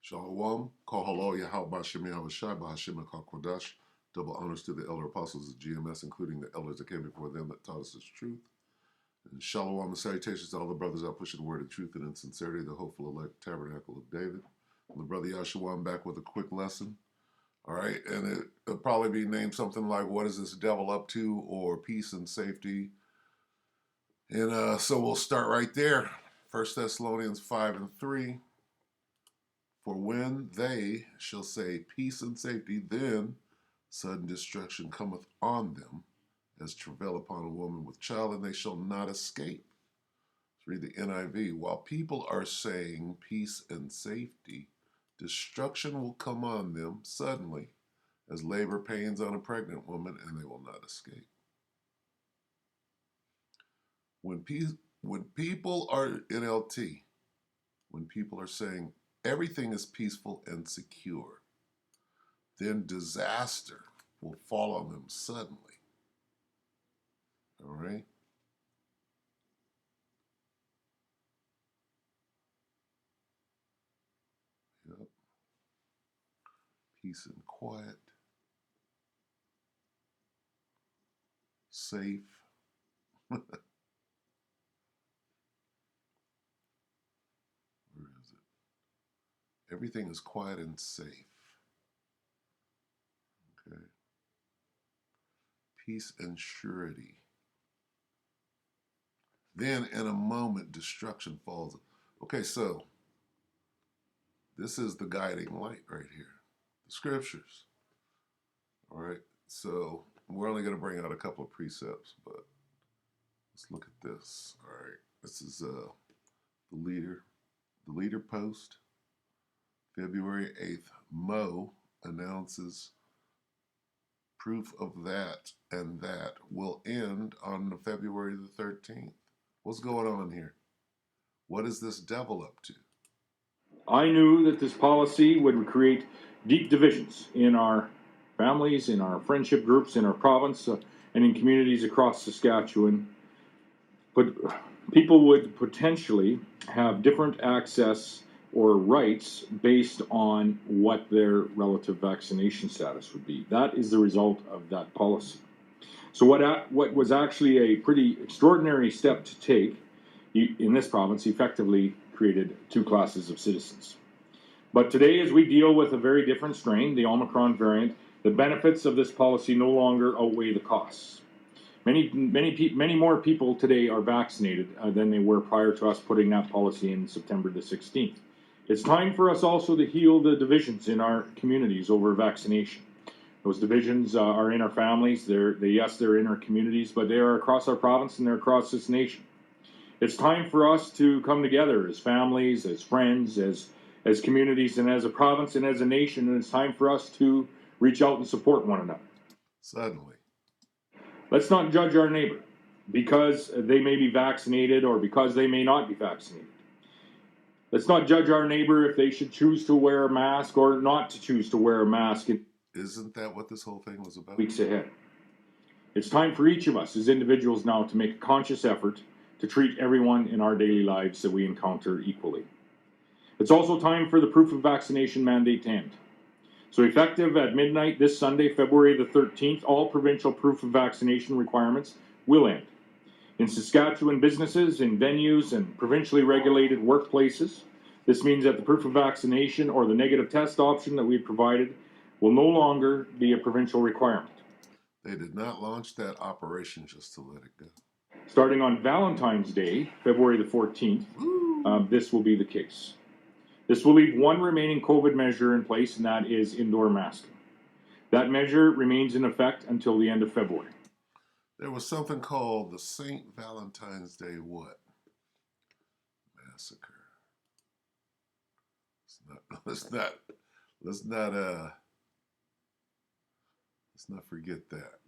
Shalom, Kol Halal Yahweh Shem Yahweh Shai B'Hashem HaKadosh. Double honors to the elder apostles of GMS, including the elders that came before them that taught us the truth. And shalom and salutations to all the brothers out pushing the word of truth and in sincerity, the hopeful elect tabernacle of David. And the brother Yahshua, I'm back with a quick lesson. All right, and it'll probably be named something like "What is this devil up to?" or "Peace and Safety." And so we'll start right there. 1 Thessalonians 5:3. For when they shall say peace and safety, then sudden destruction cometh on them, as travail upon a woman with child, and they shall not escape. Let's read the NIV. While people are saying peace and safety, destruction will come on them suddenly, as labor pains on a pregnant woman, and they will not escape. When people are NLT, when people are saying everything is peaceful and secure, then disaster will fall on them suddenly. All right? Yep. Peace and quiet. Safe. Where is it? Everything is quiet and safe. Okay. Peace and surety. Then in a moment, destruction falls. Okay, so this is the guiding light right here. The scriptures. All right. So we're only going to bring out a couple of precepts, but let's look at this. All right. This is the leader post, February 8th. Mo announces proof of that and that will end on February the 13th. What's going on here? What is this devil up to? I knew that this policy would create deep divisions in our families, in our friendship groups, in our province, and in communities across Saskatchewan. But people would potentially have different access or rights based on what their relative vaccination status would be. That is the result of that policy. So what was actually a pretty extraordinary step to take in this province effectively created two classes of citizens. But today, as we deal with a very different strain, the Omicron variant, the benefits of this policy no longer outweigh the costs. Many more people today are vaccinated than they were prior to us putting that policy in September the 16th. It's time for us also to heal the divisions in our communities over vaccination. Those divisions are in our families, they're in our communities, but they are across our province and they're across this nation. It's time for us to come together as families, as friends, as communities, and as a province and as a nation, and it's time for us to reach out and support one another. Suddenly. Let's not judge our neighbor because they may be vaccinated or because they may not be vaccinated. Let's not judge our neighbor if they should choose to wear a mask or not to choose to wear a mask in Isn't that what this whole thing was about? weeks ahead. It's time for each of us as individuals now to make a conscious effort to treat everyone in our daily lives that we encounter equally. It's also time for the proof of vaccination mandate to end. So effective at midnight this Sunday, February the 13th, all provincial proof of vaccination requirements will end. In Saskatchewan businesses, in venues, and provincially regulated workplaces, this means that the proof of vaccination or the negative test option that we provided will no longer be a provincial requirement. They did not launch that operation just to let it go. Starting on Valentine's Day, February the 14th, this will be the case. This will leave one remaining COVID measure in place, and that is indoor masking. That measure remains in effect until the end of February. There was something called the St. Valentine's Day what? Massacre. Let's not forget that.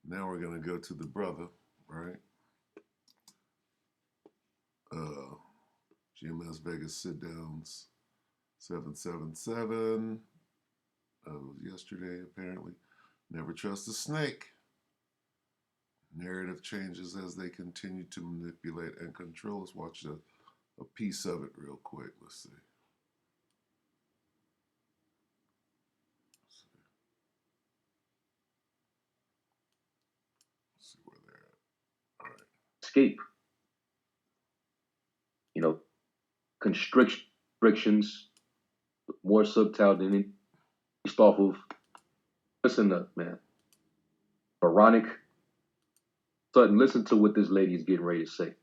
Now we're gonna go to the brother, right? GMS Vegas sit downs 777. Yesterday apparently. Never trust a snake. Narrative changes as they continue to manipulate and control. Let's watch a piece of it real quick. Let's see. escape, you know, constrictions, more subtle than it, based off of, listen up, man. Veronic Sutton, listen to what this lady is getting ready to say.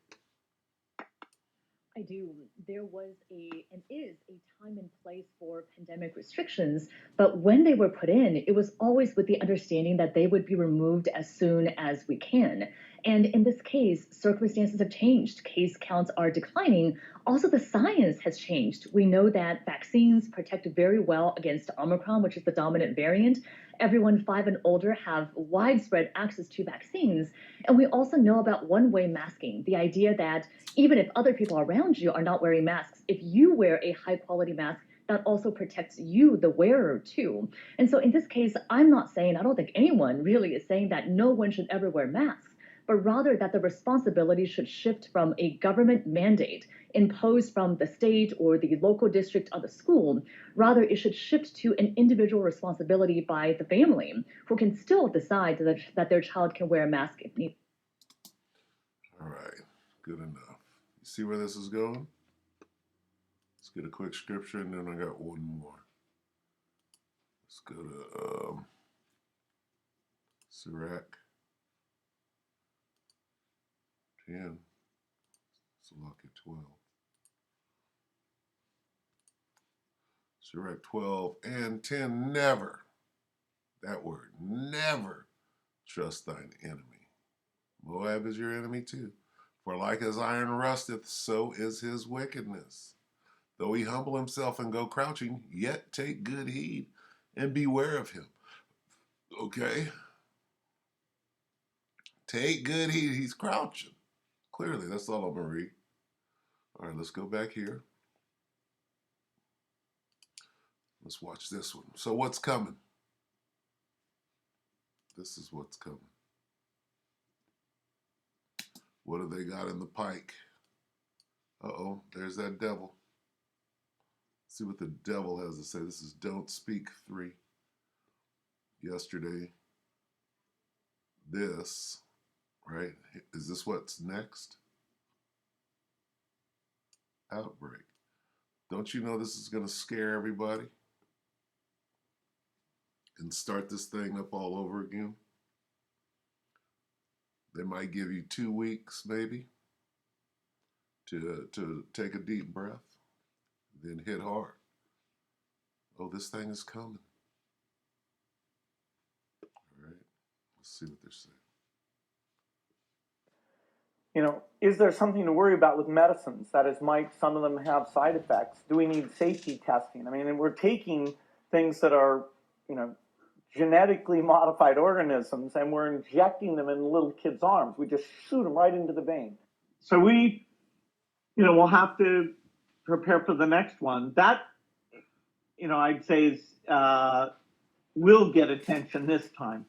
I do. There was and is a time and place for pandemic restrictions, but when they were put in, it was always with the understanding that they would be removed as soon as we can. And in this case, circumstances have changed. Case counts are declining. Also, the science has changed. We know that vaccines protect very well against Omicron, which is the dominant variant. Everyone 5 and older have widespread access to vaccines. And we also know about one-way masking, the idea that even if other people around you are not wearing masks, if you wear a high-quality mask, that also protects you, the wearer, too. And so in this case, I'm not saying, I don't think anyone really is saying that no one should ever wear masks, but rather that the responsibility should shift from a government mandate imposed from the state or the local district of the school. Rather, it should shift to an individual responsibility by the family, who can still decide that their child can wear a mask if needed. All right, good enough. You see where this is going? Let's get a quick scripture, and then I got one more. Let's go to Sirach 10. So look at 12. Sirach 12 and 10. Never, that word, never trust thine enemy. Moab is your enemy too. For like as iron rusteth, so is his wickedness. Though he humble himself and go crouching, yet take good heed and beware of him. Okay? Take good heed. He's crouching. Clearly, that's all I'm going to read. All right, let's go back here. Let's watch this one. So what's coming? This is what's coming. What have they got in the pike? Uh-oh, there's that devil. See what the devil has to say. This is Don't Speak 3. Yesterday. This, right? Is this what's next? Outbreak. Don't you know this is going to scare everybody? And start this thing up all over again? They might give you 2 weeks, maybe, to take a deep breath, then hit hard. Oh, this thing is coming. All right, let's see what they're saying. You know, is there something to worry about with medicines? That is, might some of them have side effects? Do we need safety testing? I mean, and we're taking things that are, you know, genetically modified organisms, and we're injecting them in little kids' arms. We just shoot them right into the vein. So we, you know, we'll have to prepare for the next one. That, you know, I'd say is will get attention this time.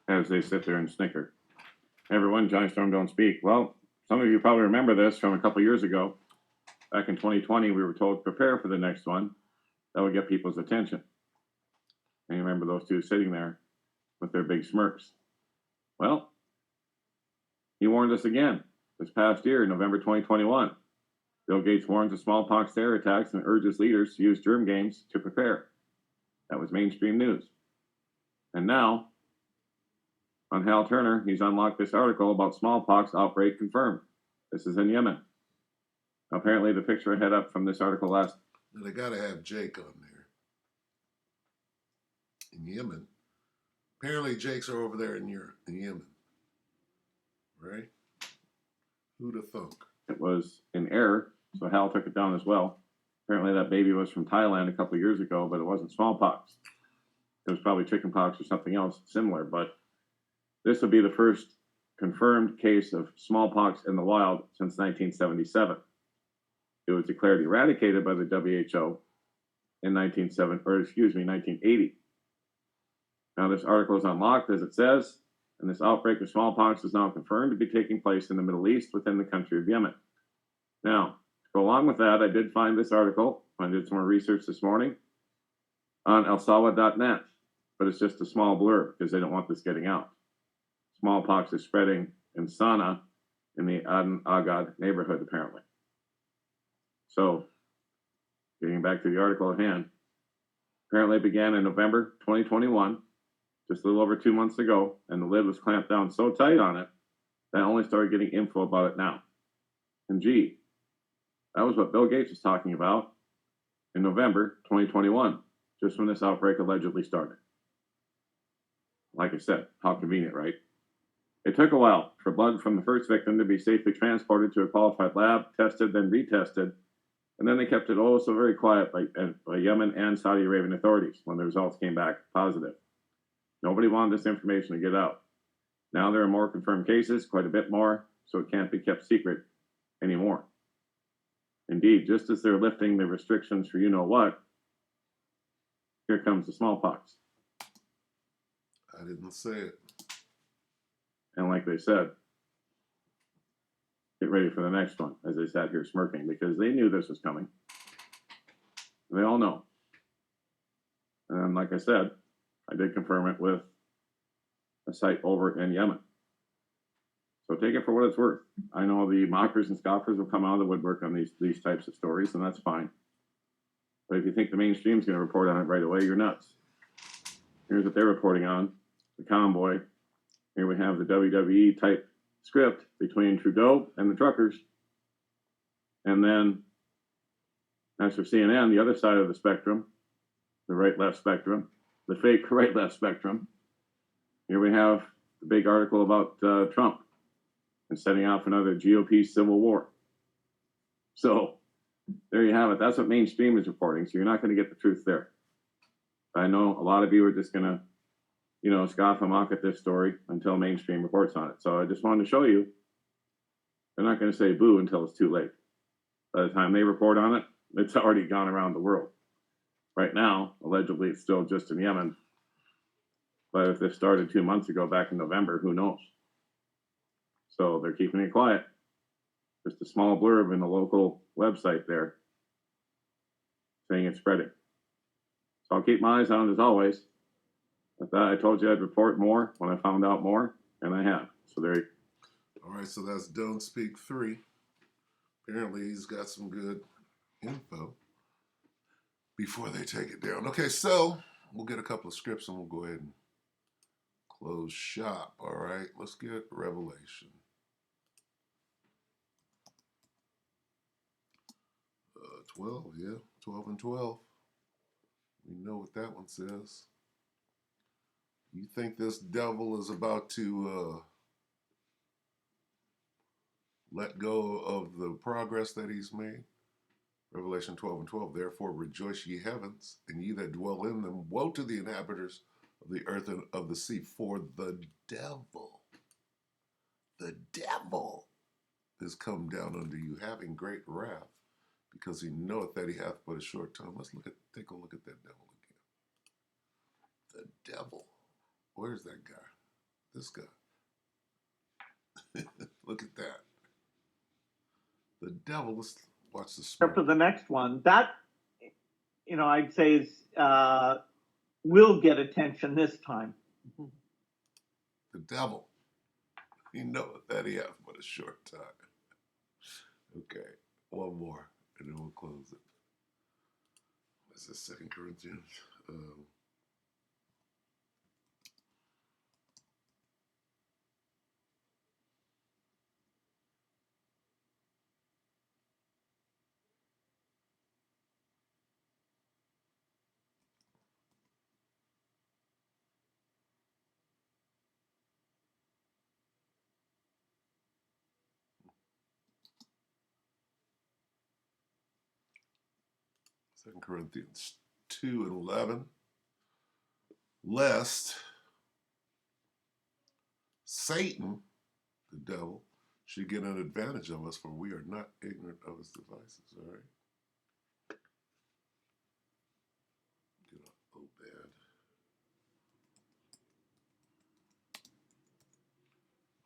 As they sit there and snicker. Everyone, Johnny Storm Don't Speak. Well, some of you probably remember this from a couple years ago. Back in 2020, we were told to prepare for the next one. That would get people's attention. And you remember those two sitting there with their big smirks. Well, he warned us again this past year, November 2021. Bill Gates warns of smallpox terror attacks and urges leaders to use germ games to prepare. That was mainstream news. And now, on Hal Turner, he's unlocked this article about smallpox outbreak confirmed. This is in Yemen. Apparently, the picture I had up from this article last. Now they got to have Jake on there. In Yemen. Apparently, Jakes are over there in Yemen. Right? Who'd have thunk? It was in error, so Hal took it down as well. Apparently, that baby was from Thailand a couple of years ago, but it wasn't smallpox. It was probably chickenpox or something else similar, but this would be the first confirmed case of smallpox in the wild since 1977. It was declared eradicated by the WHO in 1980. Now, this article is unlocked, as it says, and this outbreak of smallpox is now confirmed to be taking place in the Middle East within the country of Yemen. Now, to go along with that, I did find this article. I did some more research this morning on elsawa.net, but it's just a small blurb because they don't want this getting out. Smallpox is spreading in Sana in the Aden Agad neighborhood, apparently. So, getting back to the article at hand, apparently it began in November 2021, just a little over 2 months ago, and the lid was clamped down so tight on it that I only started getting info about it now. And gee, that was what Bill Gates was talking about in November 2021, just when this outbreak allegedly started. Like I said, how convenient, right? It took a while for blood from the first victim to be safely transported to a qualified lab, tested, then retested, and then they kept it oh so very quiet by Yemen and Saudi Arabian authorities when the results came back positive. Nobody wanted this information to get out. Now there are more confirmed cases, quite a bit more, so it can't be kept secret anymore. Indeed, just as they're lifting the restrictions for you know what, here comes the smallpox. I didn't say it. And like they said, get ready for the next one, as they sat here smirking, because they knew this was coming. They all know. And like I said, I did confirm it with a site over in Yemen. So take it for what it's worth. I know the mockers and scoffers will come out of the woodwork on these types of stories, and that's fine. But if you think the mainstream's going to report on it right away, you're nuts. Here's what they're reporting on. The convoy. Here we have the WWE type script between Trudeau and the truckers. And then, as for CNN, the other side of the spectrum, the right-left spectrum, the fake right-left spectrum, here we have the big article about Trump and setting off another GOP civil war. So there you have it. That's what mainstream is reporting. So you're not going to get the truth there. I know a lot of you are just going to, scoff and mock at this story until mainstream reports on it. So I just wanted to show you, they're not going to say boo until it's too late. By the time they report on it, it's already gone around the world. Right now, allegedly, it's still just in Yemen. But if this started 2 months ago, back in November, who knows? So they're keeping it quiet. Just a small blurb in the local website there saying it's spreading. So I'll keep my eyes on it as always. With that, I told you I'd report more when I found out more, and I have. So there you go. All right, so that's Don't Speak 3. Apparently, he's got some good info before they take it down. Okay, so we'll get a couple of scripts and we'll go ahead and close shop. All right, let's get Revelation. 12, yeah, 12 and 12. We know what that one says. You think this devil is about to let go of the progress that he's made? Revelation 12 and 12, therefore rejoice ye heavens, and ye that dwell in them. Woe to the inhabitants of the earth and of the sea, for the devil is come down unto you, having great wrath, because he knoweth that he hath but a short time. Take a look at that devil again. The devil. Where's that guy? This guy. Look at that. The devil. Let's watch the Except for the next one, that I'd say is will get attention this time. The devil. He knoweth that he hath but a short time. Okay, one more, and then we'll close it. This is 2 Corinthians. 2 Corinthians 2 and 11. Lest Satan, the devil, should get an advantage of us, for we are not ignorant of his devices. All right. Get off Obed.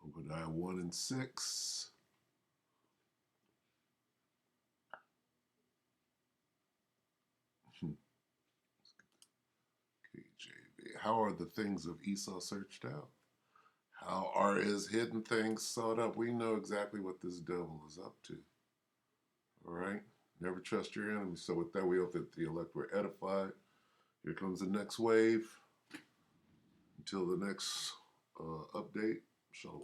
Obadiah 1 and 6. KJV. How are the things of Esau searched out? How R is hidden things sewed up. We know exactly what this devil is up to. All right? Never trust your enemies. So with that, we hope that the elect were edified. Here comes the next wave. Until the next update, shalom.